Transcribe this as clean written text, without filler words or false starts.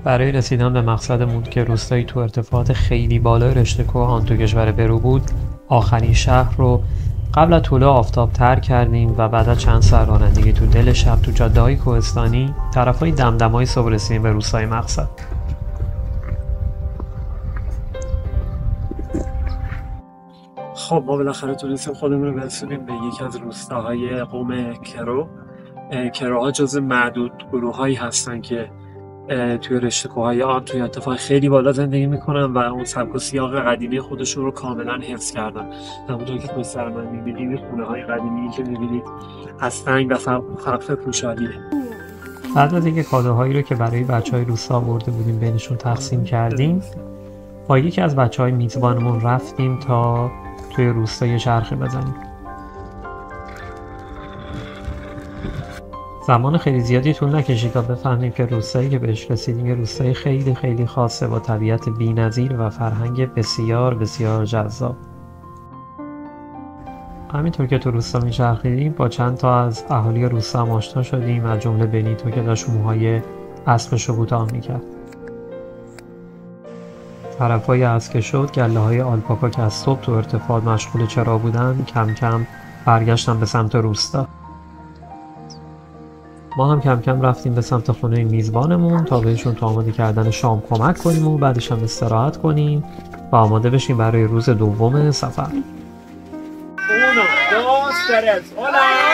برای رسیدن به مقصدمون که روستایی تو ارتفاعات خیلی بالای رشته کوهان تو کشور پرو بود، آخرین شهر رو قبل از طلوع آفتاب ترک کردیم و بعد از چند ساعت رانندگی تو دل شب تو جاده‌های کوهستانی طرفای دمدمای صبح رسیدیم به روستای مقصد. خب ما بالاخره تونستیم خودمون رو برسونیم به یکی از روستاهای قوم کرو. کروها جز معدود گروه‌هایی هستن که توی رشته کوههای آن توی ارتفاع خیلی بالا زندگی میکنن و اون سبک و سیاق قدیمی خودشون رو کاملا حفظ کردن. همونطور که توی سر من میبینید این خونه‌های قدیمی که میبینید از سنگ و سقف پوشالیه. بعد از اینکه کادوهایی رو که برای بچهای روستا برده بودیم بینشون تقسیم کردیم، با یکی از بچهای میزبانمون رفتیم تا توی روستا یه چرخه بزنیم. زمان خیلی زیادی طول نکشید تا بفهمیم که روستایی که بهش رسیدیم یه روستای خیلی خیلی خاصه با طبیعت بی‌نظیر و فرهنگ بسیار بسیار جذاب. همینطور که تو روستا میچرخیدیم با چند تا از اهالی روستا هم آشنا شدیم، از جمله بنیتو که داشت موهای اسبش رو کوتاه میکرد. طرفای از که شد گله‌های آلپاکا که از صبح تو ارتفاع مشغول چرا بودن کم کم برگشتن به سمت روستا. ما هم کم کم رفتیم به سمت خونه میزبانمون تا بهشون تو آماده کردن شام کمک کنیم و بعدش هم استراحت کنیم و آماده بشیم برای روز دوم سفر. 1, 2, 3, hola!